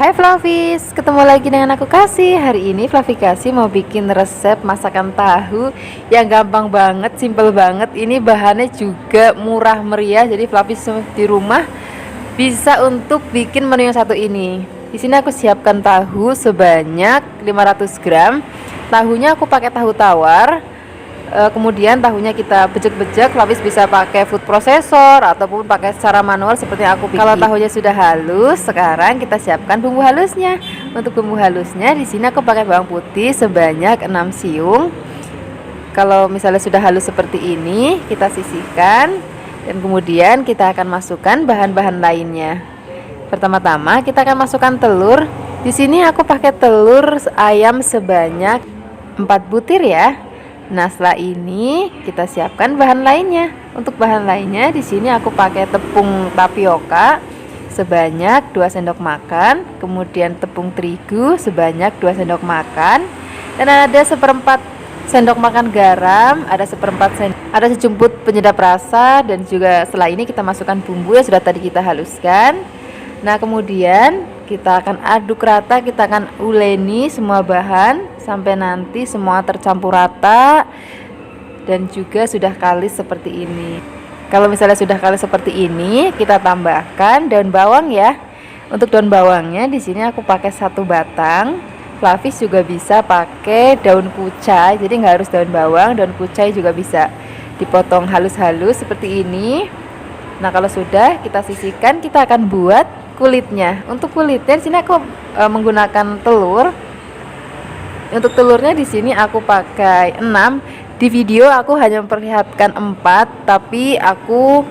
Hai Flavis, ketemu lagi dengan aku Kasih. Hari ini Flavi Kasih mau bikin resep masakan tahu yang gampang banget, simple banget. Ini bahannya juga murah meriah, jadi Flavis di rumah bisa untuk bikin menu yang satu ini. Di sini aku siapkan tahu sebanyak 500 gram. Tahunya aku pakai tahu tawar. Kemudian tahunya kita bejek-bejek. Flavis bisa pakai food processor ataupun pakai secara manual seperti yang aku bikin. Kalau tahunya sudah halus, sekarang kita siapkan bumbu halusnya. Untuk bumbu halusnya di sini aku pakai bawang putih sebanyak 6 siung. Kalau misalnya sudah halus seperti ini, kita sisihkan dan kemudian kita akan masukkan bahan-bahan lainnya. Pertama-tama kita akan masukkan telur. Di sini aku pakai telur ayam sebanyak 4 butir ya. Nah, setelah ini kita siapkan bahan lainnya. Untuk bahan lainnya di sini aku pakai tepung tapioka sebanyak 2 sendok makan, kemudian tepung terigu sebanyak 2 sendok makan, dan ada seperempat sendok makan garam, ada ada sejumput penyedap rasa, dan juga setelah ini kita masukkan bumbu yang sudah tadi kita haluskan. Nah, kemudian kita akan aduk rata, kita akan uleni semua bahan sampai nanti semua tercampur rata dan juga sudah kalis seperti ini. Kalau misalnya sudah kalis seperti ini, kita tambahkan daun bawang ya. Untuk daun bawangnya di sini aku pakai 1 batang. Flavis juga bisa pakai daun kucai, jadi nggak harus daun bawang, daun kucai juga bisa dipotong halus-halus seperti ini. Nah, kalau sudah kita sisihkan, kita akan buat kulitnya. Untuk kulitnya di sini aku menggunakan telur. Untuk telurnya di sini aku pakai 6. Di video aku hanya memperlihatkan 4, tapi aku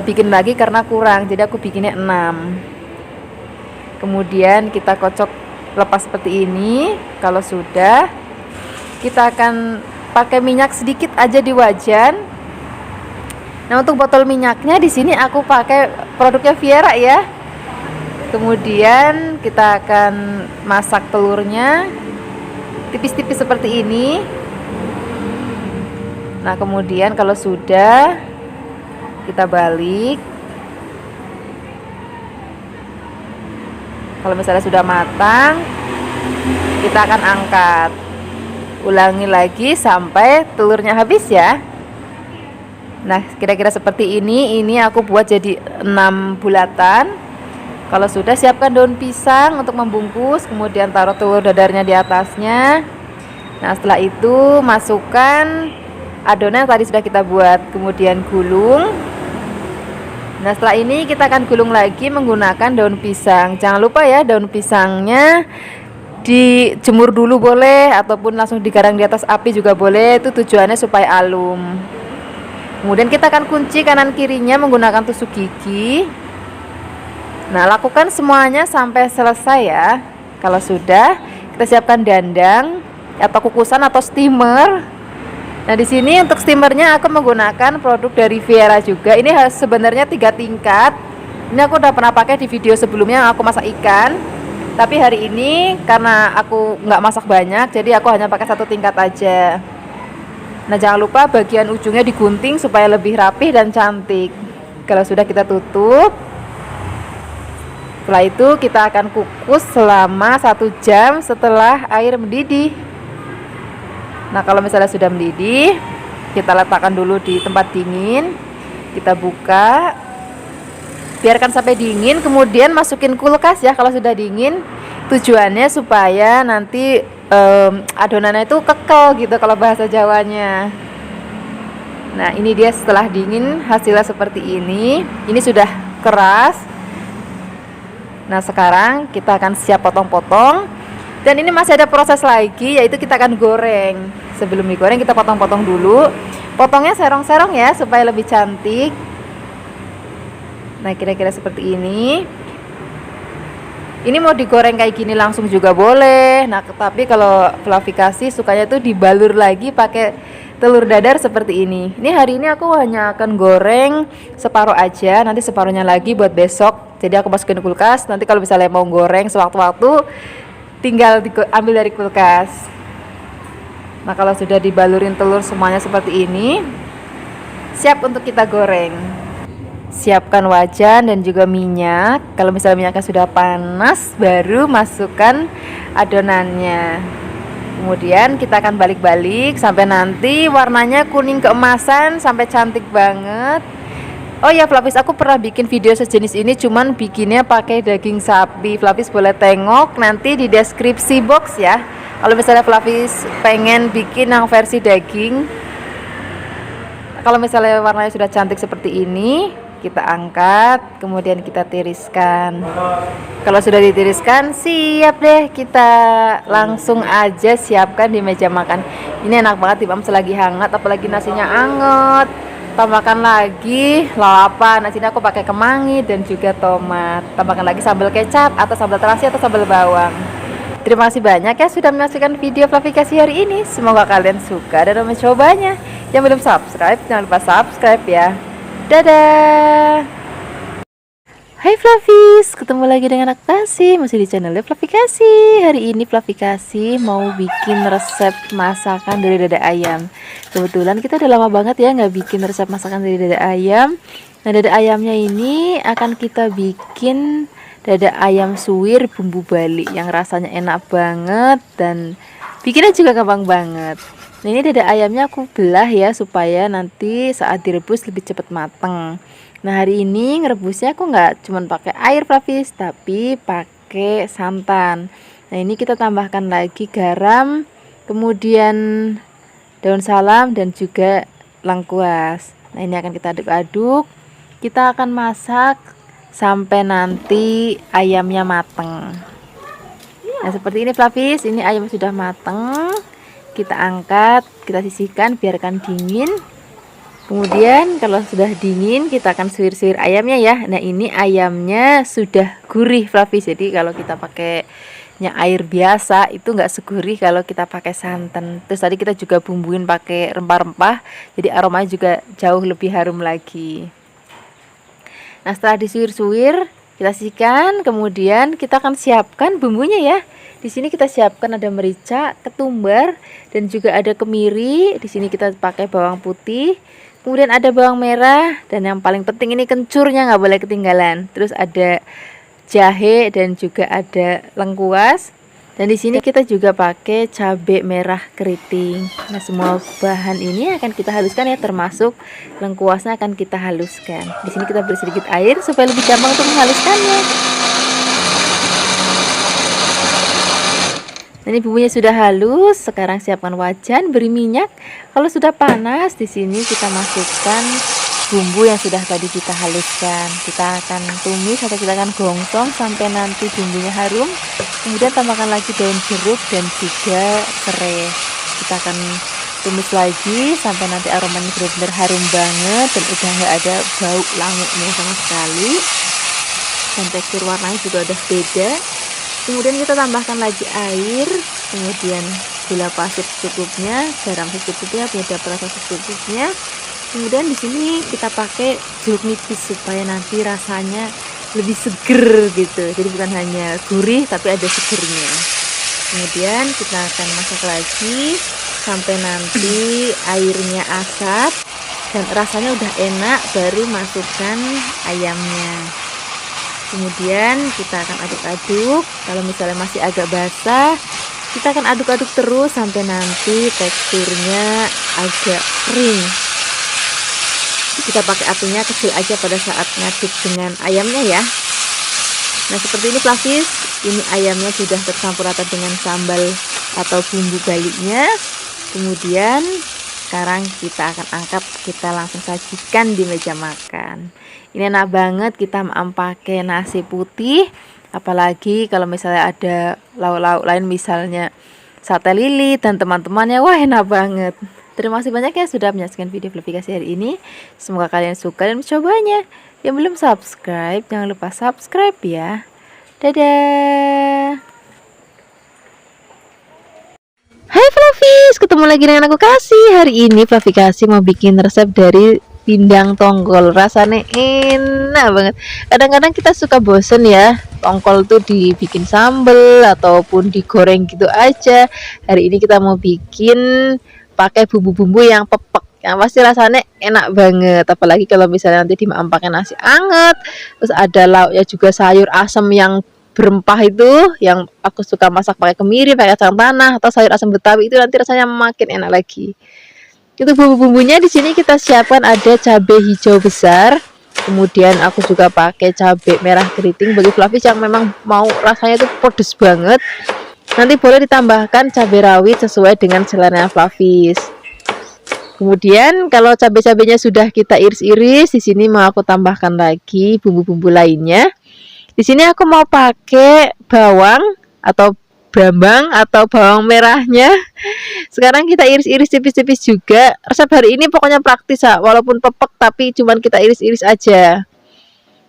bikin lagi karena kurang, jadi aku bikinnya 6. Kemudian kita kocok lepas seperti ini. Kalau sudah, kita akan pakai minyak sedikit aja di wajan. Nah, untuk botol minyaknya di sini aku pakai produknya Viera ya. Kemudian kita akan masak telurnya tipis-tipis seperti ini. Nah, kemudian kalau sudah, kita balik. Kalau misalnya sudah matang, kita akan angkat. Ulangi lagi sampai telurnya habis ya. Nah, kira-kira seperti ini. Ini aku buat jadi 6 bulatan. Kalau sudah, siapkan daun pisang untuk membungkus, kemudian taruh telur dadarnya di atasnya. Nah, setelah itu masukkan adonan yang tadi sudah kita buat, kemudian gulung. Nah, setelah ini kita akan gulung lagi menggunakan daun pisang. Jangan lupa ya, daun pisangnya dijemur dulu boleh, ataupun langsung digarang di atas api juga boleh. Itu tujuannya supaya alum. Kemudian kita akan kunci kanan kirinya menggunakan tusuk gigi. Nah, lakukan semuanya sampai selesai ya. Kalau sudah, kita siapkan dandang atau kukusan atau steamer. Nah, di sini untuk steamernya aku menggunakan produk dari Viera juga. Ini sebenarnya 3 tingkat. Ini aku udah pernah pakai di video sebelumnya aku masak ikan. Tapi hari ini karena aku nggak masak banyak, jadi aku hanya pakai 1 tingkat aja. Nah, jangan lupa bagian ujungnya digunting supaya lebih rapih dan cantik. Kalau sudah, kita tutup. Setelah itu kita akan kukus selama 1 jam setelah air mendidih. Nah, kalau misalnya sudah mendidih, kita letakkan dulu di tempat dingin. Kita buka, biarkan sampai dingin, kemudian masukin kulkas ya kalau sudah dingin. Tujuannya supaya nanti adonannya itu kekel gitu kalau bahasa Jawanya. Nah, ini dia setelah dingin, hasilnya seperti ini. Ini sudah keras. Nah, sekarang kita akan siap potong-potong. Dan ini masih ada proses lagi, yaitu kita akan goreng. Sebelum digoreng, kita potong-potong dulu. Potongnya serong-serong ya, supaya lebih cantik. Nah, kira-kira seperti ini. Ini mau digoreng kayak gini langsung juga boleh. Nah, tapi kalau Flavi Kasih sukanya tuh dibalur lagi pakai telur dadar seperti ini. Ini hari ini aku hanya akan goreng separuh aja, nanti separuhnya lagi buat besok. Jadi aku masukin ke kulkas. Nanti kalau misalnya mau goreng sewaktu-waktu, tinggal ambil dari kulkas. Nah, kalau sudah dibalurin telur semuanya seperti ini, siap untuk kita goreng. siapkan wajan dan juga minyak. Kalau misalnya minyaknya sudah panas, baru masukkan adonannya. Kemudian kita akan balik-balik sampai nanti warnanya kuning keemasan sampai cantik banget. Oh ya Flavis, aku pernah bikin video sejenis ini, cuman bikinnya pakai daging sapi. Flavis boleh tengok nanti di deskripsi box ya. Kalau misalnya Flavis pengen bikin yang versi daging. Kalau misalnya warnanya sudah cantik seperti ini, kita angkat, kemudian kita tiriskan. Kalau sudah ditiriskan, siap deh, kita langsung aja siapkan di meja makan. Ini enak banget dimam selagi hangat, apalagi nasinya anget. Tambahkan lagi lalapan. Nah, sini aku pakai kemangi dan juga tomat. Tambahkan lagi sambal kecap atau sambal terasi atau sambal bawang. Terima kasih banyak ya sudah menyaksikan video Flavikasi hari ini. Semoga kalian suka dan mencobanya. Yang belum subscribe, jangan lupa subscribe ya. Dadah. Hai Flavis, ketemu lagi dengan aku Kasih, masih di channel Flavikasi. Hari ini Flavikasi mau bikin resep masakan dari dada ayam. Kebetulan kita udah lama banget ya nggak bikin resep masakan dari dada ayam. Nah, dada ayamnya ini akan kita bikin dada ayam suwir bumbu Bali yang rasanya enak banget dan bikinnya juga gampang banget. Nah, ini dada ayamnya aku belah ya supaya nanti saat direbus lebih cepat mateng. Nah, hari ini ngerebusnya aku nggak cuman pakai air Flavis, tapi pakai santan. Nah, ini kita tambahkan lagi garam, kemudian daun salam dan juga lengkuas. Nah, ini akan kita aduk-aduk. Kita akan masak sampai nanti ayamnya mateng. Nah, seperti ini Flavis, ini ayam sudah mateng. Kita angkat, kita sisihkan, biarkan dingin. Kemudian kalau sudah dingin kita akan suwir-suwir ayamnya ya. Nah, ini ayamnya sudah gurih Flavis. Jadi kalau kita pakainya air biasa itu nggak segurih kalau kita pakai santan. Terus tadi kita juga bumbuin pakai rempah-rempah, jadi aromanya juga jauh lebih harum lagi. Nah, setelah disuwir-suwir kita sisihkan, kemudian kita akan siapkan bumbunya ya. Di sini kita siapkan ada merica, ketumbar, dan juga ada kemiri. Di sini kita pakai bawang putih. Kemudian ada bawang merah dan yang paling penting ini kencurnya nggak boleh ketinggalan. Terus ada jahe dan juga ada lengkuas. Dan di sini kita juga pakai cabai merah keriting. Nah, semua bahan ini akan kita haluskan ya, termasuk lengkuasnya akan kita haluskan. Di sini kita beri sedikit air supaya lebih gampang untuk menghaluskannya. Ini bumbunya sudah halus, sekarang siapkan wajan, beri minyak. Kalau sudah panas, di sini kita masukkan bumbu yang sudah tadi kita haluskan. Kita akan tumis atau kita akan gongsong sampai nanti bumbunya harum. Kemudian tambahkan lagi daun jeruk dan juga serai. Kita akan tumis lagi sampai nanti aromanya benar-benar harum banget dan udah nggak ada bau languknya sama sekali. Dan tekstur warnanya juga udah beda. Kemudian kita tambahkan lagi air, kemudian gula pasir secukupnya, garam secukupnya, penyedap rasa secukupnya. Kemudian di sini kita pakai jeruk nipis supaya nanti rasanya lebih seger gitu. Jadi bukan hanya gurih tapi ada segernya. Kemudian kita akan masak lagi sampai nanti airnya asap dan rasanya udah enak, baru masukkan ayamnya. Kemudian kita akan aduk-aduk. Kalau misalnya masih agak basah, kita akan aduk-aduk terus sampai nanti teksturnya agak kering. Kita pakai apinya kecil aja pada saat ngaduk dengan ayamnya ya. Nah, seperti ini Flavis. Ini ayamnya sudah tercampur rata dengan sambal atau bumbu Balinya. Kemudian sekarang kita akan angkat, kita langsung sajikan di meja makan. Ini enak banget kita pakai nasi putih, apalagi kalau misalnya ada lauk-lauk lain misalnya sate lilit dan teman-temannya, wah enak banget. Terima kasih banyak ya sudah menyaksikan video Flavikasi hari ini. Semoga kalian suka dan mencobanya. Yang belum subscribe, jangan lupa subscribe ya. Dadah. Hai Flavis, ketemu lagi dengan aku Kasih. Hari ini Flavikasi mau bikin resep dari pindang tongkol. Rasanya enak banget. Kadang-kadang kita suka bosen ya, tongkol tuh dibikin sambel ataupun digoreng gitu aja. Hari ini kita mau bikin pakai bumbu-bumbu yang pepek yang pasti rasanya enak banget, apalagi kalau misalnya nanti dimakan pakai nasi anget, terus ada lauknya juga sayur asam yang berempah itu, yang aku suka masak pakai kemiri, pakai kacang tanah atau sayur asam betawi, itu nanti rasanya makin enak lagi. Itu bumbu-bumbunya di sini kita siapkan, ada cabai hijau besar, kemudian aku juga pakai cabai merah keriting bagi Flavis yang memang mau rasanya itu pedes banget. Nanti boleh ditambahkan cabai rawit sesuai dengan selera Flavis. Kemudian kalau cabai-cabainya sudah kita iris-iris, di sini mau aku tambahkan lagi bumbu-bumbu lainnya. Di sini aku mau pakai bawang atau brambang atau bawang merahnya. Sekarang kita iris-iris tipis-tipis juga. Resep hari ini pokoknya praktis ya, walaupun pepek tapi cuman kita iris-iris aja.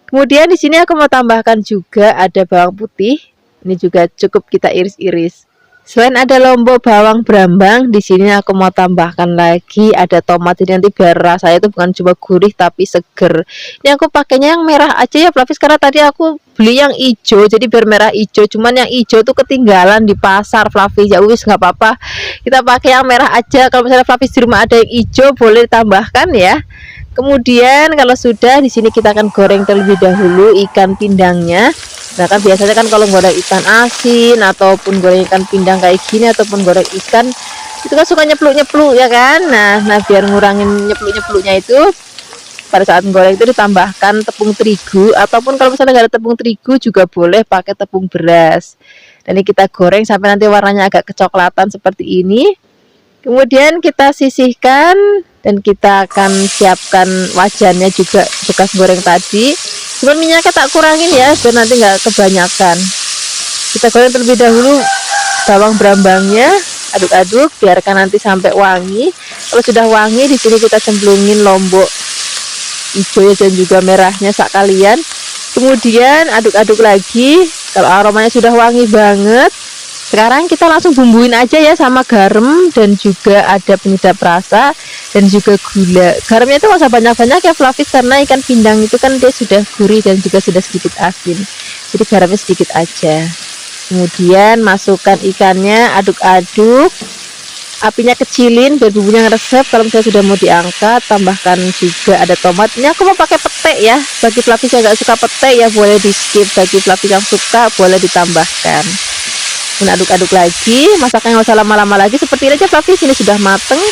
Kemudian di sini aku mau tambahkan juga ada bawang putih. Ini juga cukup kita iris-iris. Selain ada lombok bawang brambang, di sini aku mau tambahkan lagi ada tomat. Jadi nanti biar rasanya itu bukan cuma gurih tapi seger. Ini aku pakainya yang merah aja ya Flavis, karena tadi aku beli yang hijau, jadi biar merah hijau. Cuman yang hijau tuh ketinggalan di pasar Flavis. Ya wis nggak apa-apa, kita pakai yang merah aja. Kalau misalnya Flavis di rumah ada yang hijau, boleh ditambahkan ya. Kemudian kalau sudah, di sini kita akan goreng terlebih dahulu ikan pindangnya. Nah kan biasanya kan kalau goreng ikan asin ataupun goreng ikan pindang kayak gini ataupun goreng ikan itu kan suka nyepluk-nyepluk ya kan. Nah biar ngurangin nyepluk-nyepluknya itu, pada saat goreng itu ditambahkan tepung terigu, ataupun kalau misalnya nggak ada tepung terigu juga boleh pakai tepung beras. Dan ini kita goreng sampai nanti warnanya agak kecoklatan seperti ini. Kemudian kita sisihkan dan kita akan siapkan wajannya juga bekas goreng tadi. Cuman minyaknya tak kurangin ya biar nanti nggak kebanyakan. Kita goreng terlebih dahulu bawang brambangnya, aduk-aduk biarkan nanti sampai wangi. Kalau sudah wangi, di sini kita cemplungin lombok hijau dan juga merahnya sekalian. Kemudian aduk-aduk lagi. Kalau aromanya sudah wangi banget, sekarang kita langsung bumbuin aja ya sama garam dan juga ada penyedap rasa dan juga gula. Garamnya itu nggak usah banyak-banyak ya Flavis, karena ikan pindang itu kan dia sudah gurih dan juga sudah sedikit asin. Jadi garamnya sedikit aja. Kemudian masukkan ikannya, aduk-aduk. Apinya kecilin biar bumbunya ngeresep. Kalau misalnya sudah mau diangkat, tambahkan juga ada tomat. Ini aku mau pakai pete ya. Bagi Flavis yang nggak suka pete ya boleh di skip. Bagi Flavis yang suka boleh ditambahkan. Dan aduk-aduk lagi, masaknya nggak usah lama-lama lagi. Seperti ini aja Flavis, ini sudah mateng,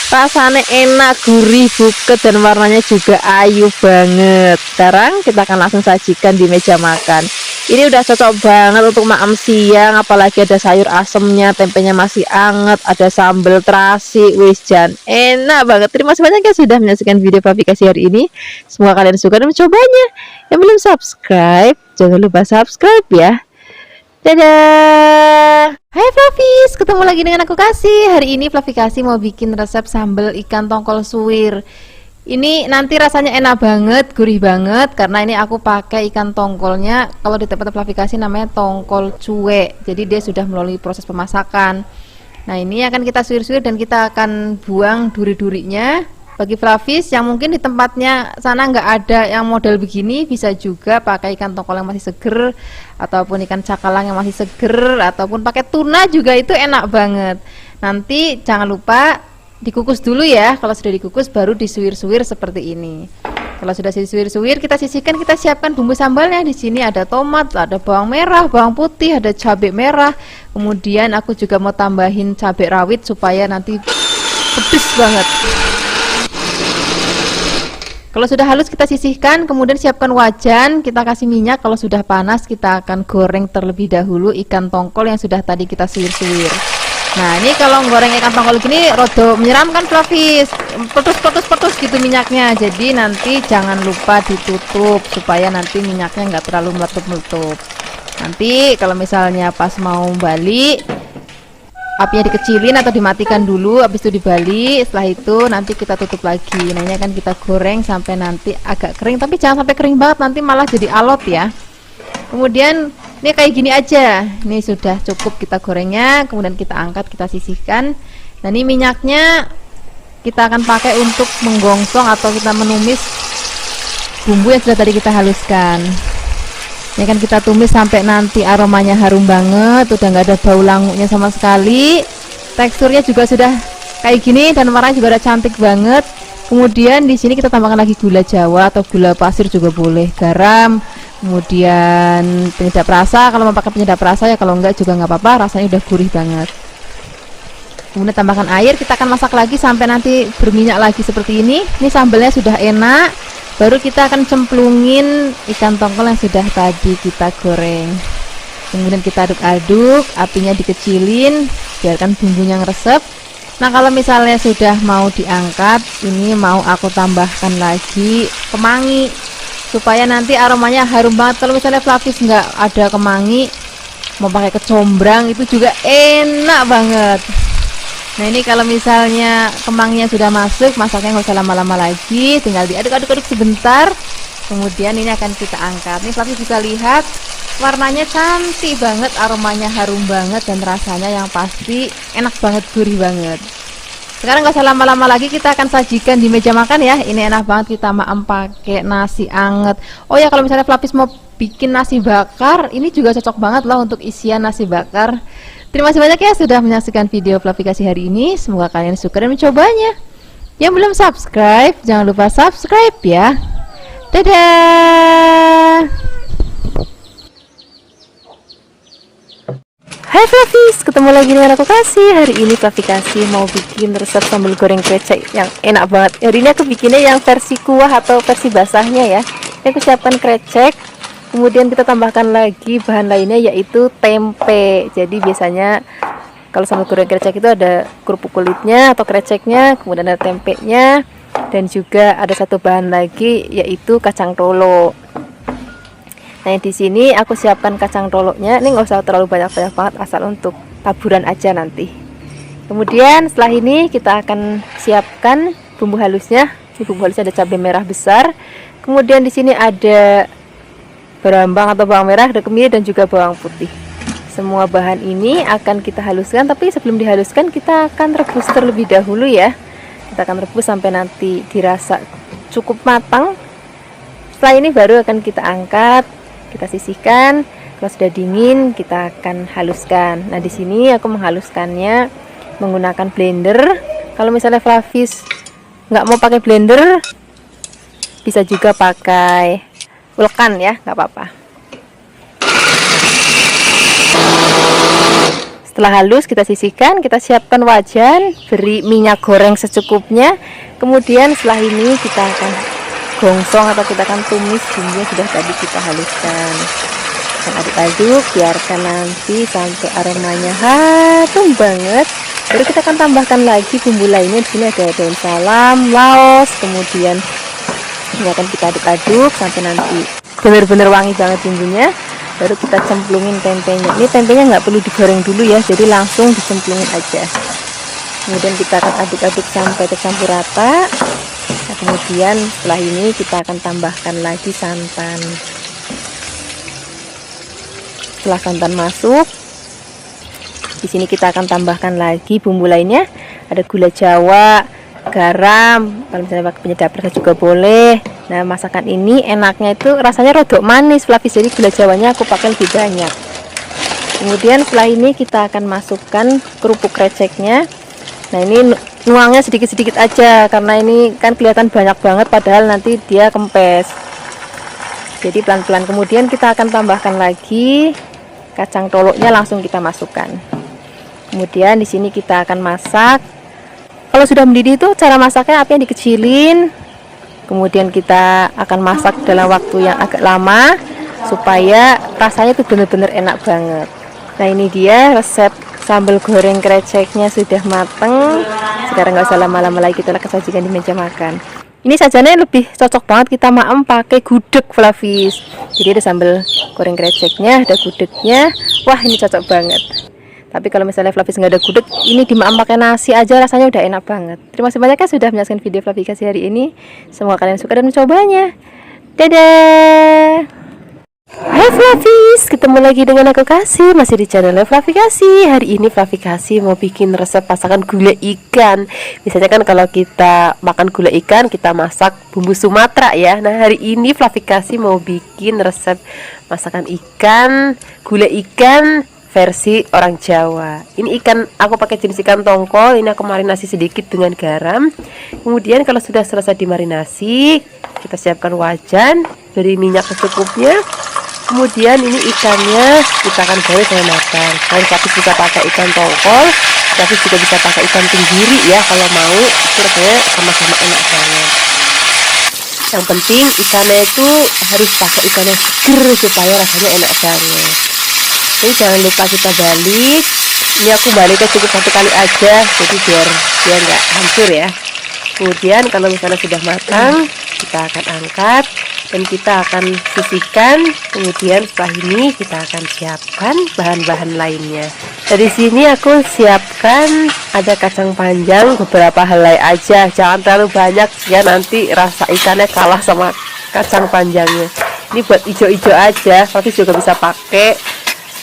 rasanya enak, gurih, buket, dan warnanya juga ayu banget. Sekarang kita akan langsung sajikan di meja makan. Ini udah cocok banget untuk makan siang, apalagi ada sayur asemnya, tempenya masih anget, ada sambal terasi, wis jan enak banget. Terima kasih banyak ya sudah menyaksikan video Flavikasi hari ini. Semoga kalian suka dan mencobanya. Yang belum subscribe, jangan lupa subscribe ya. Dadah. Hai Flavis, ketemu lagi dengan aku Kasih. Hari ini Flavikasi mau bikin resep sambal ikan tongkol suwir. Ini nanti rasanya enak banget, gurih banget, karena ini aku pakai ikan tongkolnya. Kalau di tempat Flavikasi namanya tongkol cuek. Jadi dia sudah melalui proses pemasakan. Nah ini akan kita suwir-suwir dan kita akan buang duri-durinya. Bagi Flavis yang mungkin di tempatnya sana nggak ada yang model begini, bisa juga pakai ikan tongkol yang masih seger, ataupun ikan cakalang yang masih seger, ataupun pakai tuna juga itu enak banget. Nanti jangan lupa dikukus dulu ya. Kalau sudah dikukus baru disuwir-suwir seperti ini. Kalau sudah disuwir-suwir, kita sisihkan, kita siapkan bumbu sambalnya. Di sini ada tomat, ada bawang merah, bawang putih, ada cabai merah. Kemudian aku juga mau tambahin cabai rawit supaya nanti pedes banget. Kalau sudah halus kita sisihkan, kemudian siapkan wajan, kita kasih minyak. Kalau sudah panas kita akan goreng terlebih dahulu ikan tongkol yang sudah tadi kita suwir-suwir. Nah ini kalau goreng ikan tongkol gini rodo menyeramkan Flavis, petus gitu minyaknya. Jadi nanti jangan lupa ditutup supaya nanti minyaknya nggak terlalu meletup-meletup. Nanti kalau misalnya pas mau balik, apinya dikecilin atau dimatikan dulu, habis itu dibalik. Setelah itu nanti kita tutup lagi. Nah ini akan kita goreng sampai nanti agak kering, tapi jangan sampai kering banget, nanti malah jadi alot ya. Kemudian ini kayak gini aja, ini sudah cukup kita gorengnya. Kemudian kita angkat, kita sisihkan. Nah ini minyaknya kita akan pakai untuk menggongsong atau kita menumis bumbu yang sudah tadi kita haluskan. Ini kan kita tumis sampai nanti aromanya harum banget, udah nggak ada bau languknya sama sekali. Teksturnya juga sudah kayak gini, dan warnanya juga udah cantik banget. Kemudian di sini kita tambahkan lagi gula jawa atau gula pasir juga boleh, garam, kemudian penyedap rasa. Kalau mau pakai penyedap rasa ya, kalau enggak juga nggak apa-apa, rasanya udah gurih banget. Kemudian tambahkan air, kita akan masak lagi sampai nanti berminyak lagi seperti ini. Ini sambalnya sudah enak. Baru kita akan cemplungin ikan tongkol yang sudah tadi kita goreng. Kemudian kita aduk-aduk, apinya dikecilin, biarkan bumbunya ngeresep. Nah, kalau misalnya sudah mau diangkat, ini mau aku tambahkan lagi kemangi supaya nanti aromanya harum banget. Kalau misalnya Flavis nggak ada kemangi, mau pakai kecombrang itu juga enak banget. Nah, ini kalau misalnya kemanginya sudah masuk, masaknya nggak usah lama-lama lagi, tinggal diaduk-aduk sebentar. Kemudian ini akan kita angkat. Nih Flavis bisa lihat warnanya cantik banget, aromanya harum banget, dan rasanya yang pasti enak banget, gurih banget. Sekarang nggak usah lama-lama lagi, kita akan sajikan di meja makan ya. Ini enak banget, kita maem pakai nasi anget. Oh ya, kalau misalnya Flavis mau bikin nasi bakar, ini juga cocok banget loh untuk isian nasi bakar. Terima kasih banyak ya sudah menyaksikan video Flavikasi hari ini. Semoga kalian suka dan mencobanya. Yang belum subscribe, jangan lupa subscribe ya. Dadah. Hai Flavis, ketemu lagi dengan aku Kasih. Hari ini Flavikasi mau bikin resep sambal goreng krecek yang enak banget. Hari ini aku bikinnya yang versi kuah atau versi basahnya ya. Ini aku siapkan krecek, kemudian kita tambahkan lagi bahan lainnya yaitu tempe. Jadi biasanya kalau sambal goreng krecek itu ada kerupuk kulitnya atau kreceknya, kemudian ada tempenya, dan juga ada satu bahan lagi yaitu kacang tolo. Nah, di sini aku siapkan kacang toloknya. Ini nggak usah terlalu banyak-banyak banget, asal untuk taburan aja nanti. Kemudian setelah ini kita akan siapkan bumbu halusnya. Di bumbu halusnya ada cabai merah besar. Kemudian di sini ada berambang atau bawang merah, ada kemiri, dan juga bawang putih. Semua bahan ini akan kita haluskan, tapi sebelum dihaluskan kita akan rebus terlebih dahulu ya. Kita akan rebus sampai nanti dirasa cukup matang. Setelah ini baru akan kita angkat, kita sisihkan. Kalau sudah dingin kita akan haluskan. Nah, di sini aku menghaluskannya menggunakan blender. Kalau misalnya Flavis nggak mau pakai blender, bisa juga pakai ulkan ya, nggak apa-apa. Setelah halus kita sisihkan, kita siapkan wajan, beri minyak goreng secukupnya. Kemudian setelah ini kita akan gongsong atau kita akan tumis bumbu yang sudah tadi kita haluskan. Dan aduk-aduk, biarkan nanti sampai aromanya harum banget. Baru kita akan tambahkan lagi bumbu lainnya. Di sini ada daun salam, laos, kemudian ini akan kita aduk-aduk sampai nanti benar-benar wangi banget bumbunya. Baru kita cemplungin tempenya. Ini tempenya nggak perlu digoreng dulu ya, jadi langsung dicemplungin aja. Kemudian kita akan aduk-aduk sampai tercampur rata. Nah, kemudian setelah ini kita akan tambahkan lagi santan. Setelah santan masuk, di sini kita akan tambahkan lagi bumbu lainnya. Ada gula jawa, garam, kalau misalnya pakai penyedap rasa juga boleh. Nah, masakan ini enaknya itu rasanya rodok manis Flavis, jadi gula jawanya aku pakai lebih banyak. Kemudian setelah ini kita akan masukkan kerupuk kreceknya. Nah, ini nuangnya sedikit-sedikit aja karena ini kan kelihatan banyak banget padahal nanti dia kempes. Jadi pelan-pelan. Kemudian kita akan tambahkan lagi kacang toloknya, langsung kita masukkan. Kemudian di sini kita akan masak. Kalau sudah mendidih itu cara masaknya apinya dikecilin. Kemudian kita akan masak dalam waktu yang agak lama supaya rasanya itu benar-benar enak banget. Nah, ini dia resep sambal goreng kreceknya sudah mateng. Sekarang nggak usah lama-lama lagi, kita akan sajikan di meja makan. Ini sajiannya lebih cocok banget kita maem pakai gudeg Flavis. Jadi ada sambal goreng kreceknya, ada gudegnya. Wah, ini cocok banget. Tapi kalau misalnya Flavis nggak ada gudeg, ini dimaem pakai nasi aja rasanya udah enak banget. Terima kasih banyak ya sudah menyaksikan video Flavikasi hari ini. Semoga kalian suka dan mencobanya. Dadah. Hai Flavis, ketemu lagi dengan aku Kasih, masih di channel Flavikasi. Hari ini Flavikasi mau bikin resep masakan gulai ikan. Biasanya kan kalau kita makan gulai ikan, kita masak bumbu Sumatera ya. Nah, hari ini Flavikasi mau bikin resep masakan ikan, gulai ikan versi orang Jawa. Ini ikan aku pakai jenis ikan tongkol. Ini aku marinasi sedikit dengan garam. Kemudian kalau sudah selesai dimarinasi, kita siapkan wajan, beri minyak secukupnya. Kemudian ini ikannya kita akan goreng dengan matang. Kalian tapi bisa pakai ikan tongkol, tapi juga bisa pakai ikan tenggiri ya kalau mau. Itu rasanya sama-sama enak banget. Yang penting ikannya itu harus pakai ikan yang seger supaya rasanya enak banget. Jadi jangan lupa kita balik. Ini aku baliknya cukup 1 kali aja, jadi biar nggak hancur ya. Kemudian kalau misalnya sudah matang, kita akan angkat dan kita akan sisihkan. Kemudian setelah ini kita akan siapkan bahan-bahan lainnya. Dari sini aku siapkan ada kacang panjang beberapa helai aja, jangan terlalu banyak ya, nanti rasa ikannya kalah sama kacang panjangnya. Ini buat ijo-ijo aja, tapi juga bisa pakai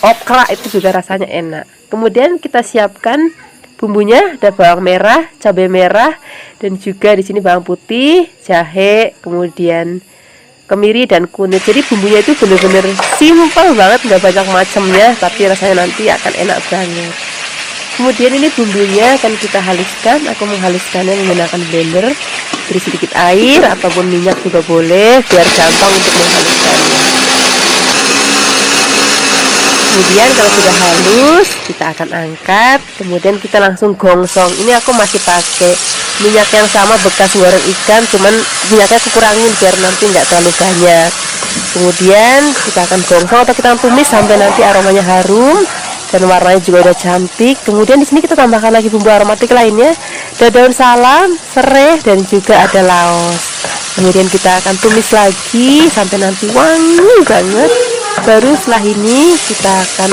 okra, itu juga rasanya enak. Kemudian kita siapkan bumbunya, ada bawang merah, cabai merah, dan juga di sini bawang putih, jahe, kemudian kemiri dan kunyit. Jadi bumbunya itu bener-bener simple banget, nggak banyak macamnya, tapi rasanya nanti akan enak banget. Kemudian ini bumbunya akan kita haluskan. Aku menghaluskannya menggunakan blender, beri sedikit air ataupun minyak juga boleh, biar gampang untuk menghaluskannya. Kemudian kalau sudah halus, kita akan angkat. Kemudian kita langsung gongsong. Ini aku masih pakai minyak yang sama bekas goreng ikan, cuman minyaknya aku kurangin biar nanti nggak terlalu banyak. Kemudian kita akan gongsong atau kita tumis sampai nanti aromanya harum dan warnanya juga udah cantik. Kemudian di sini kita tambahkan lagi bumbu aromatik lainnya, ada daun salam, serai, dan juga ada laos. Kemudian kita akan tumis lagi sampai nanti wangi banget. Baru setelah ini kita akan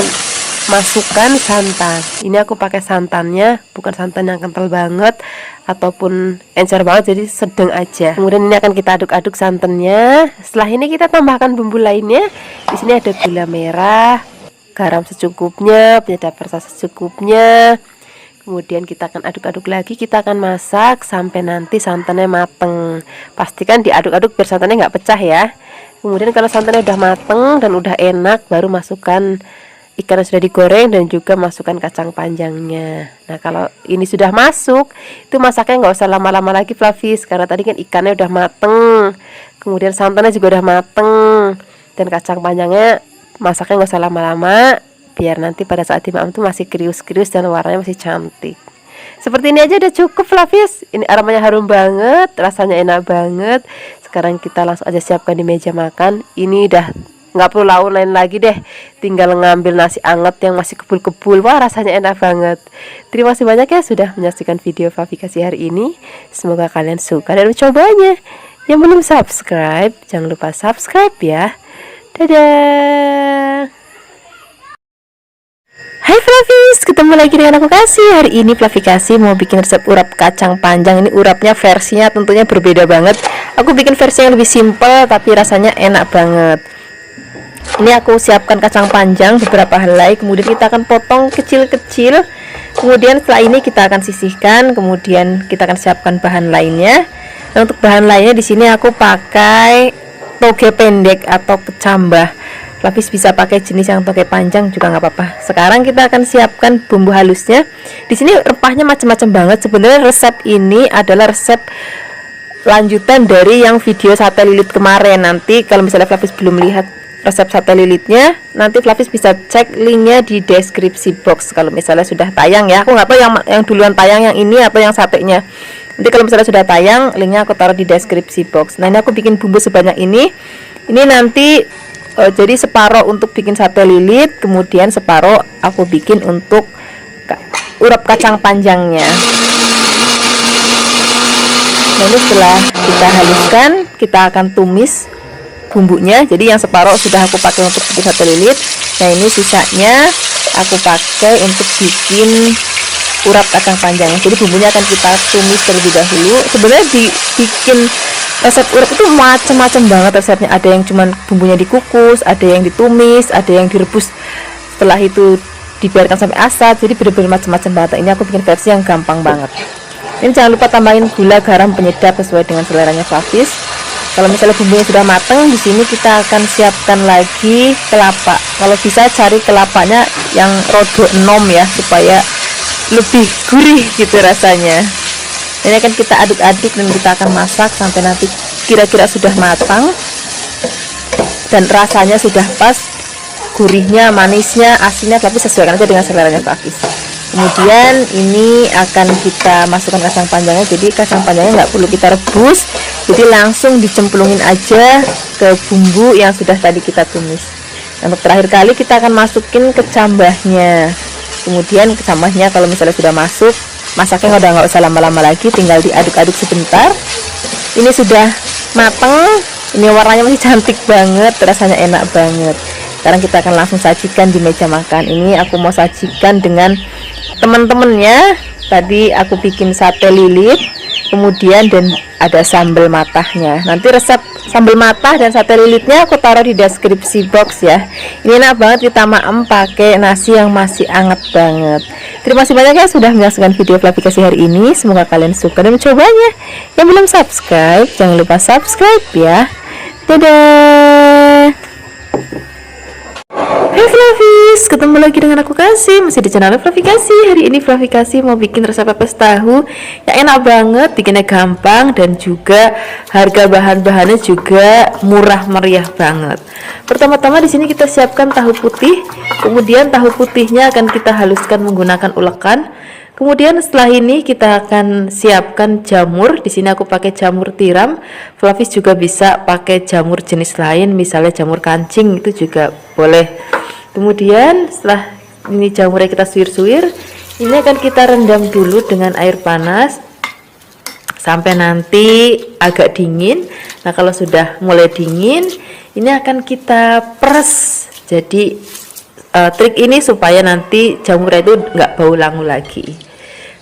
masukkan santan. Ini aku pakai santannya bukan santan yang kental banget ataupun encer banget, jadi sedang aja. Kemudian ini akan kita aduk-aduk santannya. Setelah ini kita tambahkan bumbu lainnya. Di sini ada gula merah, garam secukupnya, penyedap rasa secukupnya. Kemudian kita akan aduk-aduk lagi, kita akan masak sampai nanti santannya mateng. Pastikan diaduk-aduk biar santannya nggak pecah ya. Kemudian kalau santannya udah mateng dan udah enak, baru masukkan ikan yang sudah digoreng dan juga masukkan kacang panjangnya. Nah kalau ini sudah masuk, itu masaknya nggak usah lama-lama lagi Flavis, karena tadi kan ikannya udah mateng, kemudian santannya juga udah mateng, dan kacang panjangnya masaknya nggak usah lama-lama, biar nanti pada saat dimakan tuh masih krius-krius dan warnanya masih cantik. Seperti ini aja udah cukup Flavis. Ini aromanya harum banget, rasanya enak banget. Sekarang kita langsung aja siapkan di meja makan. Ini udah nggak perlu lain lagi deh, tinggal ngambil nasi anget yang masih kebul-kebul. Wah rasanya enak banget. Terima kasih banyak ya sudah menyaksikan video Flavi Kasih hari ini. Semoga kalian suka dan mencobanya. Yang belum subscribe, jangan lupa subscribe ya. Dadah. Hai Flavis, ketemu lagi dengan aku Kasih. Hari ini Flavi Kasih mau bikin resep urap kacang panjang. Ini urapnya versinya tentunya berbeda banget. Aku bikin versi yang lebih simple tapi rasanya enak banget. Ini aku siapkan kacang panjang beberapa helai, kemudian kita akan potong kecil-kecil. Kemudian setelah ini kita akan sisihkan, kemudian kita akan siapkan bahan lainnya. Nah, untuk bahan lainnya di sini aku pakai toge pendek atau kecambah. Lapis bisa pakai jenis yang toge panjang juga nggak apa-apa. Sekarang kita akan siapkan bumbu halusnya. Di sini rempahnya macam-macam banget. Sebenarnya resep ini adalah resep lanjutan dari yang video sate lilit kemarin. Nanti kalau misalnya Flavis belum lihat resep sate lilitnya, nanti Flavis bisa cek linknya di deskripsi box kalau misalnya sudah tayang ya. Aku nggak tahu yang duluan tayang, yang ini atau yang satenya. Nanti kalau misalnya sudah tayang, linknya aku taruh di deskripsi box. Nah ini aku bikin bumbu sebanyak ini. Ini nanti jadi separuh untuk bikin sate lilit, kemudian separuh aku bikin untuk urap kacang panjangnya. Nah ini setelah kita haluskan, kita akan tumis bumbunya. Jadi yang separuh sudah aku pakai untuk bikin sate lilit. Nah ini sisanya aku pakai untuk bikin urap kacang panjangnya. Jadi bumbunya akan kita tumis terlebih dahulu. Sebenarnya dibikin resep urap itu macam-macam banget resepnya. Ada yang cuman bumbunya dikukus, ada yang ditumis, ada yang direbus, setelah itu dibiarkan sampai asat. Jadi benar-benar macam-macam banget. Ini aku bikin versi yang gampang banget. Ini jangan lupa tambahin gula, garam, penyedap sesuai dengan seleranya Flavis. Kalau misalnya bumbunya sudah matang, di sini kita akan siapkan lagi kelapa. Kalau bisa cari kelapanya yang rodo enom ya, supaya lebih gurih gitu rasanya. Ini akan kita aduk-aduk dan kita akan masak sampai nanti kira-kira sudah matang dan rasanya sudah pas, gurihnya, manisnya, asinnya, tapi sesuaikan aja dengan seleranya Kak Hafiz. Kemudian ini akan kita masukkan kacang panjangnya. Jadi kacang panjangnya nggak perlu kita rebus, jadi langsung dicemplungin aja ke bumbu yang sudah tadi kita tumis. Untuk terakhir kali kita akan masukin kecambahnya. Kemudian kecambahnya kalau misalnya sudah masuk, masaknya udah nggak usah lama-lama lagi, tinggal diaduk-aduk sebentar. Ini sudah mateng, ini warnanya masih cantik banget, rasanya enak banget. Sekarang kita akan langsung sajikan di meja makan. Ini aku mau sajikan dengan teman-temannya. Tadi aku bikin sate lilit, kemudian dan ada sambal matahnya. Nanti resep sambal matah dan sate lilitnya aku taruh di deskripsi box ya. Ini enak banget kita maem pakai nasi yang masih anget banget. Terima kasih banyak ya sudah menyaksikan video aplikasi hari ini. Semoga kalian suka dan mencobanya. Yang belum subscribe, jangan lupa subscribe ya. Dadah. Hai Flavis, ketemu lagi dengan aku Kasih, masih di channel Flavi Kasih. Hari ini Flavi Kasih mau bikin resep pepes tahu yang enak banget, bikinnya gampang dan juga harga bahan-bahannya juga murah meriah banget. Pertama-tama di sini kita siapkan tahu putih, kemudian tahu putihnya akan kita haluskan menggunakan ulekan. Kemudian setelah ini kita akan siapkan jamur. Di sini aku pakai jamur tiram. Flavis juga bisa pakai jamur jenis lain, misalnya jamur kancing itu juga boleh. Kemudian setelah ini jamurnya kita suir-suir, ini akan kita rendam dulu dengan air panas sampai nanti agak dingin. Nah kalau sudah mulai dingin, ini akan kita peres. Jadi trik ini supaya nanti jamurnya itu nggak bau langu lagi.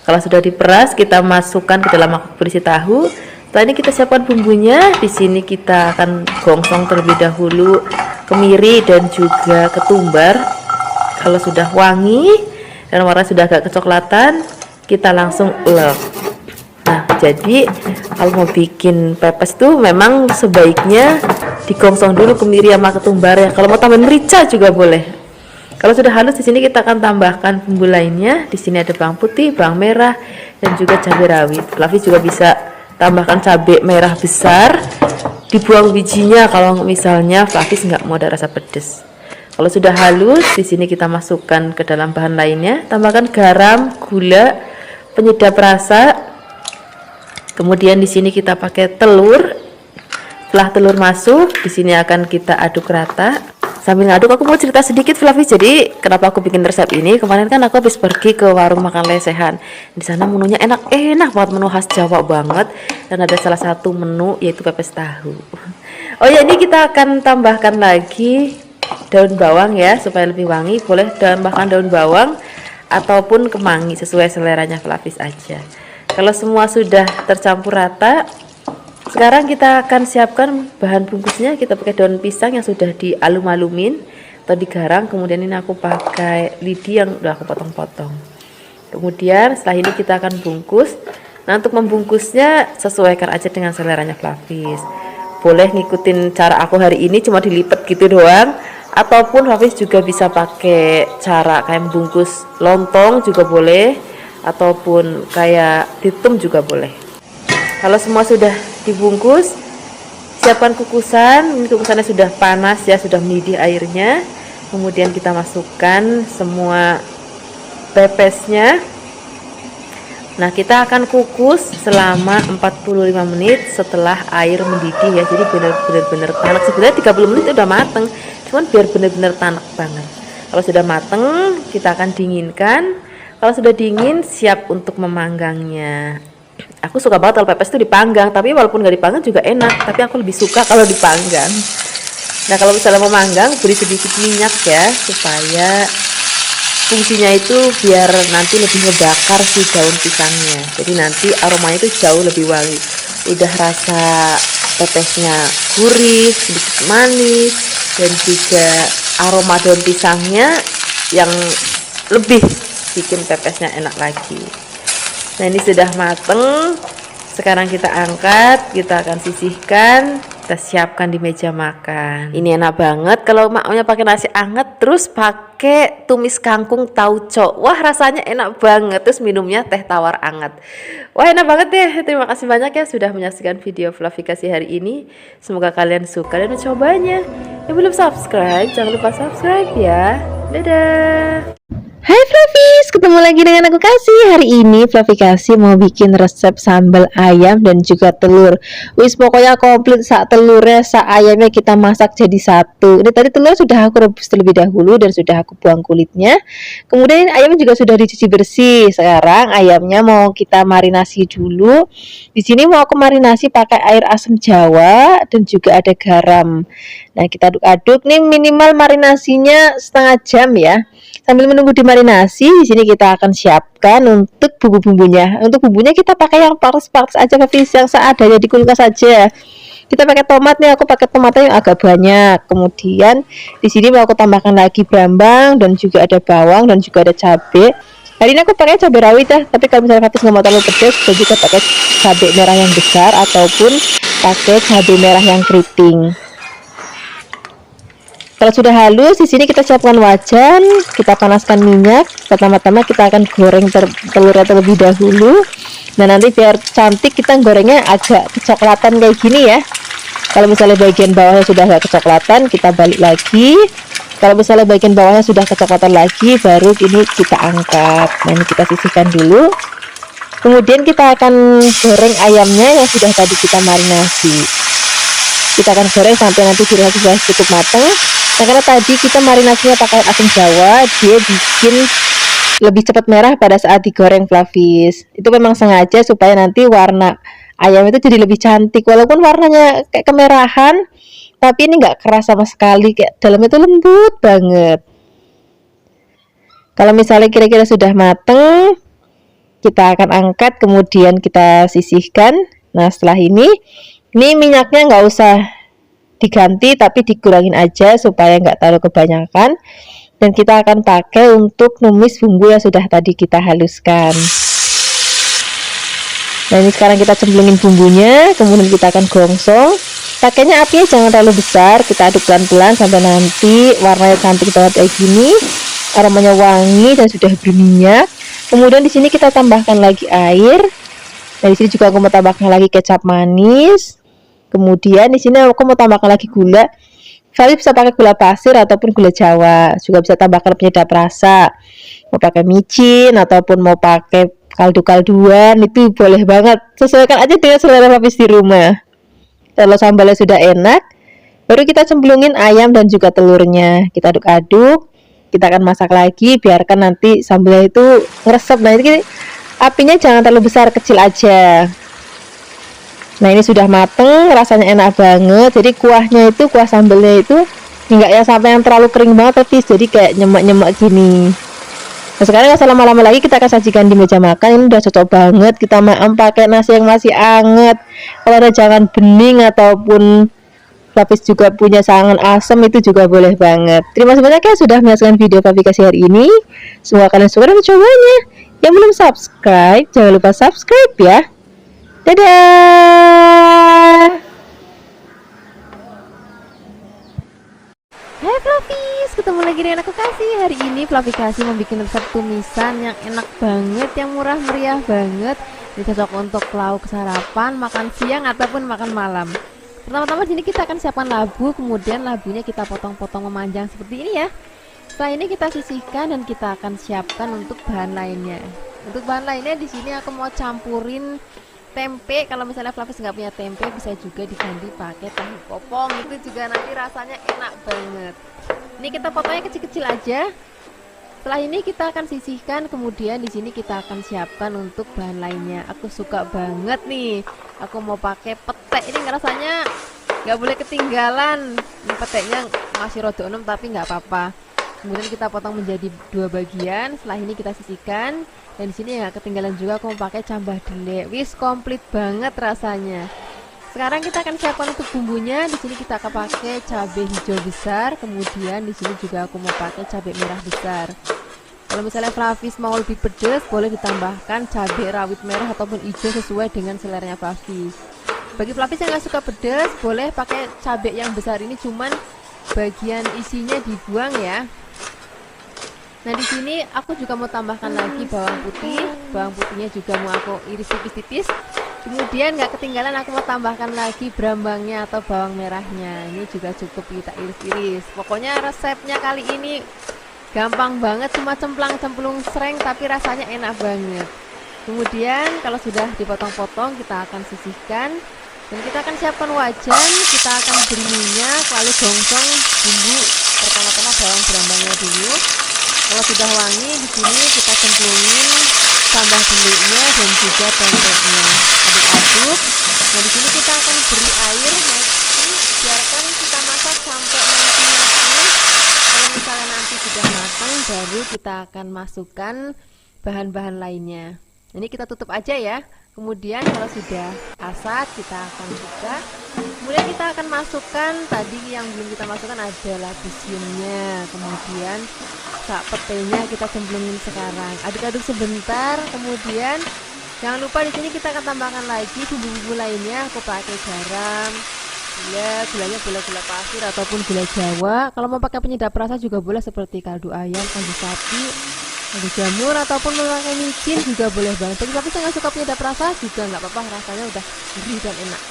Kalau sudah diperas, kita masukkan ke dalam mangkok berisi tahu. Setelah ini kita siapkan bumbunya. Di sini kita akan gongsong terlebih dahulu kemiri dan juga ketumbar. Kalau sudah wangi dan warna sudah agak kecoklatan, kita langsung ulek. Nah, jadi kalau mau bikin pepes tuh memang sebaiknya digongsong dulu kemiri sama ketumbar ya. Kalau mau tambah merica juga boleh. Kalau sudah halus, di sini kita akan tambahkan bumbu lainnya. Di sini ada bawang putih, bawang merah, dan juga cabai rawit. Flavi juga bisa tambahkan cabai merah besar, dibuang bijinya kalau misalnya Flavi nggak mau ada rasa pedas. Kalau sudah halus, di sini kita masukkan ke dalam bahan lainnya. Tambahkan garam, gula, penyedap rasa. Kemudian di sini kita pakai telur. Setelah telur masuk, di sini akan kita aduk rata. Sambil ngaduk aku mau cerita sedikit Flavis. Jadi kenapa aku bikin resep ini? Kemarin kan aku habis pergi ke warung makan lesehan. Di sana menunya enak banget, menu khas Jawa banget. Dan ada salah satu menu yaitu pepes tahu. Oh ya, ini kita akan tambahkan lagi daun bawang ya supaya lebih wangi. Boleh tambahkan daun bawang ataupun kemangi sesuai seleranya Flavis aja. Kalau semua sudah tercampur rata, sekarang kita akan siapkan bahan bungkusnya. Kita pakai daun pisang yang sudah dialum-alumin atau digarang. Kemudian ini aku pakai lidi yang udah aku potong-potong. Kemudian setelah ini kita akan bungkus. Nah untuk membungkusnya sesuaikan aja dengan seleranya Flavis. Boleh ngikutin cara aku hari ini cuma dilipat gitu doang. Ataupun Flavis juga bisa pakai cara kayak membungkus lontong juga boleh. Ataupun kayak ditum juga boleh. Kalau semua sudah dibungkus, siapkan kukusan. Ini kukusannya sudah panas ya, sudah mendidih airnya. Kemudian kita masukkan semua pepesnya. Nah, kita akan kukus selama 45 menit setelah air mendidih ya. Jadi benar-benar tanak. Sebenarnya 30 menit udah mateng, cuman biar benar-benar tanak banget. Kalau sudah mateng, kita akan dinginkan. Kalau sudah dingin, siap untuk memanggangnya. Aku suka banget kalau pepes itu dipanggang, tapi walaupun nggak dipanggang juga enak, tapi aku lebih suka kalau dipanggang. Nah kalau misalnya mau manggang, beri sedikit minyak ya, supaya fungsinya itu biar nanti lebih ngebakar si daun pisangnya. Jadi nanti aromanya itu jauh lebih wangi. Udah rasa pepesnya gurih, sedikit manis, dan juga aroma daun pisangnya yang lebih bikin pepesnya enak lagi. Nah ini sudah mateng. Sekarang kita angkat, kita akan sisihkan. kita siapkan di meja makan. Ini enak banget kalau maunya pakai nasi anget terus pakai tumis kangkung tauco. Wah, rasanya enak banget. Terus minumnya teh tawar anget. Wah, enak banget deh. Terima kasih banyak ya sudah menyaksikan video Flavikasi hari ini. Semoga kalian suka dan mencobanya. Yang belum subscribe, jangan lupa subscribe ya. Dadah. Hai Flavis, ketemu lagi dengan aku Kasih. Hari ini Flavikasi mau bikin resep sambal ayam dan juga telur. Wis pokoknya komplit, sak telurnya, sak ayamnya kita masak jadi satu. Ini tadi telur sudah aku rebus terlebih dahulu dan sudah aku buang kulitnya. Kemudian ayamnya juga sudah dicuci bersih. Sekarang ayamnya mau kita marinasi dulu. Di sini mau aku marinasi pakai air asam jawa dan juga ada garam. Nah, kita aduk-aduk nih, minimal marinasinya setengah jam ya. Sambil menunggu dimarinasi, di sini kita akan siapkan untuk bumbu-bumbunya. Untuk bumbunya kita pakai yang paras-paras aja, Flavis, yang seadanya di kulkas saja. Kita pakai tomat nih, aku pakai tomatnya yang agak banyak. Kemudian di sini mau aku tambahkan lagi brambang dan juga ada bawang dan juga ada cabai. Hari ini aku pakai cabai rawit ya, tapi kalau misalnya Flavis nggak mau terlalu pedas, bisa juga pakai cabai merah yang besar ataupun pakai cabai merah yang keriting. Kalau sudah halus, di sini kita siapkan wajan, kita panaskan minyak. Pertama-tama kita akan goreng telurnya terlebih dahulu. Nah, nanti biar cantik kita gorengnya agak kecoklatan kayak gini ya. Kalau misalnya bagian bawahnya sudah agak kecoklatan, kita balik lagi. Kalau misalnya bagian bawahnya sudah kecoklatan lagi, baru ini kita angkat. Nah, ini kita sisihkan dulu. Kemudian kita akan goreng ayamnya yang sudah tadi kita marinasi. Kita akan goreng sampai nanti dirasa sudah cukup matang. Nah, karena tadi kita marinasinya pakai asam jawa, dia bikin lebih cepat merah pada saat digoreng, Flavis. Itu memang sengaja supaya nanti warna ayam itu jadi lebih cantik. Walaupun warnanya kayak kemerahan, tapi ini nggak keras sama sekali, kayak dalamnya itu lembut banget. Kalau misalnya kira-kira sudah mateng, kita akan angkat, kemudian kita sisihkan. Nah, setelah ini minyaknya nggak usah diganti tapi dikurangin aja supaya nggak terlalu kebanyakan, dan kita akan pakai untuk numis bumbu yang sudah tadi kita haluskan. Nah, ini sekarang kita cemplungin bumbunya, kemudian kita akan gongsong. Pakainya apinya jangan terlalu besar, kita aduk pelan-pelan sampai nanti warnanya cantik banget kayak gini, aromanya wangi dan sudah berminyak. Kemudian di sini kita tambahkan lagi air. Nah, di sini juga aku mau tambahkan lagi kecap manis. Kemudian di sini aku mau tambahkan lagi gula. Flavis bisa pakai gula pasir ataupun gula jawa. Juga bisa tambahkan penyedap rasa. Mau pakai micin ataupun mau pakai kaldu-kalduan, itu boleh banget. Sesuaikan aja dengan selera Flavis di rumah. Kalau sambalnya sudah enak, baru kita cemplungin ayam dan juga telurnya. Kita aduk-aduk. Kita akan masak lagi, biarkan nanti sambalnya itu ngeresep. Nah, ini apinya jangan terlalu besar, kecil aja. Nah, ini sudah mateng, rasanya enak banget. Jadi kuahnya itu, kuah sambalnya itu enggak ya sampai yang terlalu kering banget, tapi jadi kayak nyemek-nyemek gini. Nah, sekarang nggak usah lama-lama lagi, kita akan sajikan di meja makan. Ini udah cocok banget. Kita makan pakai nasi yang masih anget. Kalau ada jangan bening ataupun Flavis juga punya sangan asam, itu juga boleh banget. Terima kasih banyak ya sudah menyaksikan video Flavikasi hari ini. Semoga kalian suka dan mencobanya. Yang belum subscribe, jangan lupa subscribe ya. Dadah. Hai Flavis, ketemu lagi dengan aku Kasih. Hari ini Flavikasi membuat resep tumisan yang enak banget, yang murah meriah banget. Ini cocok untuk lauk sarapan, makan siang ataupun makan malam. Pertama-tama sini kita akan siapkan labu, kemudian labunya kita potong-potong memanjang seperti ini ya. Setelah ini kita sisihkan dan kita akan siapkan untuk bahan lainnya. Untuk bahan lainnya di sini aku mau campurin tempe. Kalau misalnya Flavis nggak punya tempe, bisa juga diganti pakai tahu kopong, itu juga nanti rasanya enak banget. Ini kita potongnya kecil-kecil aja. Setelah ini kita akan sisihkan, kemudian di sini kita akan siapkan untuk bahan lainnya. Aku suka banget nih, aku mau pakai petek. Ini rasanya nggak boleh ketinggalan. Ini peteknya masih rada enam tapi nggak apa-apa. Kemudian kita potong menjadi dua bagian. Setelah ini kita sisihkan. Dan di sini ya ketinggalan juga aku mau pakai cambah delek. Wis komplit banget rasanya. Sekarang kita akan siapkan untuk bumbunya. Di sini kita akan pakai cabai hijau besar. Kemudian di sini juga aku mau pakai cabai merah besar. Kalau misalnya Flavis mau lebih pedas, boleh ditambahkan cabai rawit merah ataupun hijau sesuai dengan seleranya Flavis. Bagi pelapis yang nggak suka pedas, boleh pakai cabai yang besar ini, cuman bagian isinya dibuang ya. Nah di sini aku juga mau tambahkan lagi bawang putih. Bawang putihnya juga mau aku iris tipis-tipis. Kemudian nggak ketinggalan aku mau tambahkan lagi brambangnya atau bawang merahnya. Ini juga cukup kita iris-iris. Pokoknya resepnya kali ini gampang banget, cuma cemplang-cemplung sereng tapi rasanya enak banget. Kemudian kalau sudah dipotong-potong kita akan sisihkan. Dan kita akan siapkan wajan, kita akan beri minyak, lalu gongsong bumbu. Pertama-tama bawang brambangnya dulu. Kalau sudah wangi, di sini kita cemplungin sambal beliknya dan juga pempeknya. Aduk-aduk. Nah di sini kita akan beri air, nanti biarkan kita masak sampai nanti matang. Kalau misalnya nanti sudah matang, baru kita akan masukkan bahan-bahan lainnya. Ini kita tutup aja ya. Kemudian kalau sudah asat kita akan buka. Kemudian kita akan masukkan tadi yang belum kita masukkan adalah bisiumnya. Kemudian sak petenya kita cemplungin sekarang. Aduk-aduk sebentar. Kemudian jangan lupa di sini kita akan tambahkan lagi bumbu-bumbu lainnya. Aku pakai garam, gulanya boleh gula pasir ataupun gula Jawa. Kalau mau pakai penyedap rasa juga boleh seperti kaldu ayam, kaldu sapi, kaldu jamur ataupun memakai micin juga boleh banget. Tapi saya nggak suka penyedap rasa juga nggak apa-apa, rasanya udah gurih dan enak.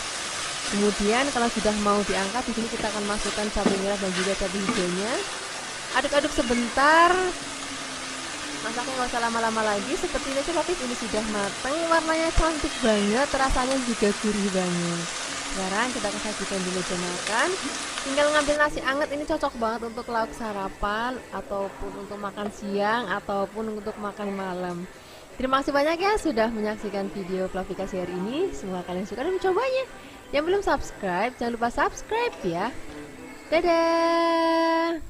Kemudian kalau sudah mau diangkat, di sini kita akan masukkan cabai merah dan juga cabai hijaunya. Aduk-aduk sebentar. Masaknya nggak usah lama-lama lagi. Seperti ini tapi ini sudah matang, warnanya cantik banget, rasanya juga gurih banget. Sekarang kita akan sajikan di meja makan. Tinggal ngambil nasi anget, ini cocok banget untuk lauk sarapan ataupun untuk makan siang ataupun untuk makan malam. Terima kasih banyak ya sudah menyaksikan video Flavikasi hari ini. Semoga kalian suka dan mencobanya. Yang belum subscribe, jangan lupa subscribe ya. Dadah.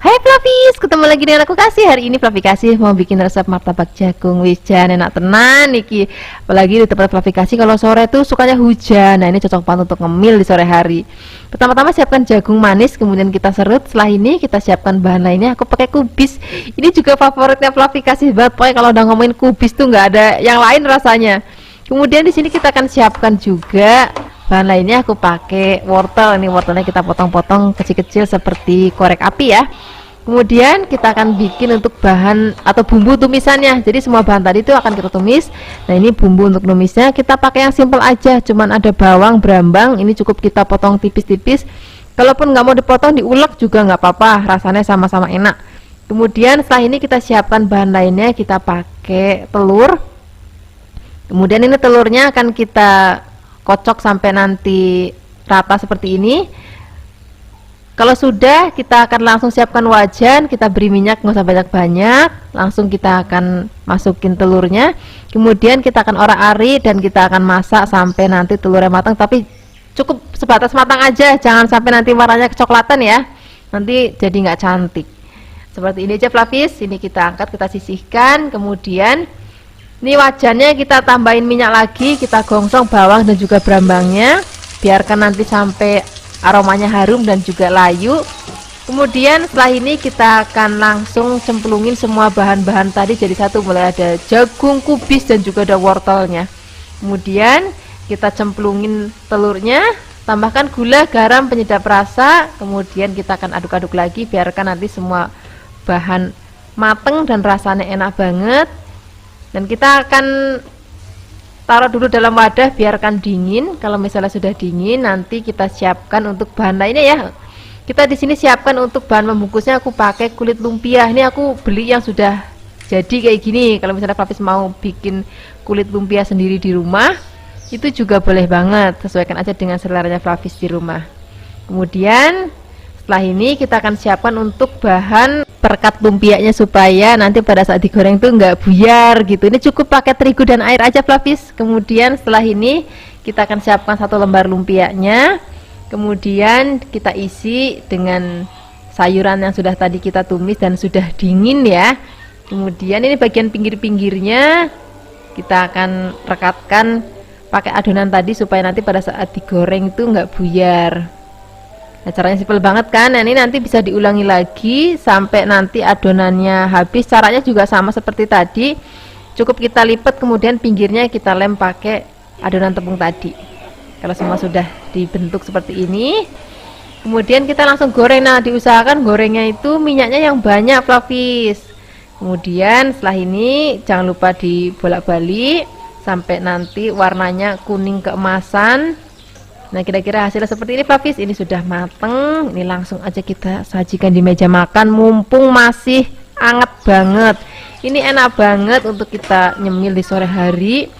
Hai Flavis, ketemu lagi dengan aku Kasih. Hari ini Flavikasi mau bikin resep martabak jagung. Wijan enak tenan niki. Apalagi di tempat Flavikasi kalau sore tuh sukanya hujan. Nah ini cocok banget untuk ngemil di sore hari. Pertama-tama siapkan jagung manis, kemudian kita serut. Setelah ini kita siapkan bahan lainnya. Aku pakai kubis. Ini juga favoritnya Flavikasi banget. Pokoknya kalau udah ngomongin kubis tuh nggak ada yang lain rasanya. Kemudian di sini kita akan siapkan juga bahan lainnya. Aku pakai wortel. Ini wortelnya kita potong-potong kecil-kecil seperti korek api ya. Kemudian kita akan bikin untuk bahan atau bumbu tumisannya. Jadi semua bahan tadi itu akan kita tumis. Nah ini bumbu untuk tumisnya kita pakai yang simple aja. Cuman ada bawang, brambang. Ini cukup kita potong tipis-tipis. Kalaupun nggak mau dipotong, diulek juga nggak apa-apa. Rasanya sama-sama enak. Kemudian setelah ini kita siapkan bahan lainnya. Kita pakai telur. Kemudian ini telurnya akan kita kocok sampai nanti rata seperti ini. Kalau sudah, kita akan langsung siapkan wajan, kita beri minyak nggak usah banyak-banyak, langsung kita akan masukin telurnya. Kemudian kita akan orak-arik dan kita akan masak sampai nanti telurnya matang, tapi cukup sebatas matang aja, jangan sampai nanti warnanya kecoklatan ya, nanti jadi nggak cantik. Seperti ini aja Flavis. Ini kita angkat, kita sisihkan. Kemudian ini wajannya kita tambahin minyak lagi, kita gongsong bawang dan juga brambangnya, biarkan nanti sampai aromanya harum dan juga layu. Kemudian setelah ini kita akan langsung cemplungin semua bahan-bahan tadi jadi satu. Mulai ada jagung, kubis dan juga ada wortelnya. Kemudian kita cemplungin telurnya, tambahkan gula, garam, penyedap rasa. Kemudian kita akan aduk-aduk lagi, biarkan nanti semua bahan mateng dan rasanya enak banget. Dan kita akan taruh dulu dalam wadah, biarkan dingin. Kalau misalnya sudah dingin, nanti kita siapkan untuk bahan lainnya ya. Kita di sini siapkan untuk bahan membungkusnya. Aku pakai kulit lumpia. Ini aku beli yang sudah jadi kayak gini. Kalau misalnya Flavis mau bikin kulit lumpia sendiri di rumah, itu juga boleh banget. Sesuaikan aja dengan seleranya Flavis di rumah. Kemudian setelah ini kita akan siapkan untuk bahan perekat lumpianya supaya nanti pada saat digoreng tuh nggak buyar gitu. Ini cukup pakai terigu dan air aja Flavis. Kemudian setelah ini kita akan siapkan satu lembar lumpianya. Kemudian kita isi dengan sayuran yang sudah tadi kita tumis dan sudah dingin ya. Kemudian ini bagian pinggir-pinggirnya kita akan rekatkan pakai adonan tadi supaya nanti pada saat digoreng itu nggak buyar. Nah caranya simpel banget kan. Nah ini nanti bisa diulangi lagi sampai nanti adonannya habis. Caranya juga sama seperti tadi. Cukup kita lipat, kemudian pinggirnya kita lem pakai adonan tepung tadi. Kalau semua sudah dibentuk seperti ini, kemudian kita langsung goreng. Nah, diusahakan gorengnya itu minyaknya yang banyak, Flavis. Kemudian setelah ini jangan lupa dibolak-balik sampai nanti warnanya kuning keemasan. Nah, kira-kira hasilnya seperti ini, Flavis. Ini sudah mateng. Ini langsung aja kita sajikan di meja makan mumpung masih anget banget. Ini enak banget untuk kita nyemil di sore hari.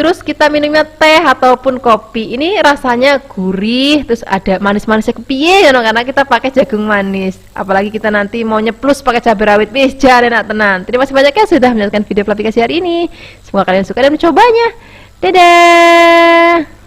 Terus kita minumnya teh ataupun kopi. Ini rasanya gurih, terus ada manis-manisnya kepiye ya, karena kita pakai jagung manis. Apalagi kita nanti mau nyeplus pakai cabai rawit, wis jar enak tenan. Terima kasih banyak ya sudah menonton video aplikasi hari ini. Semoga kalian suka dan mencobanya. Dadah.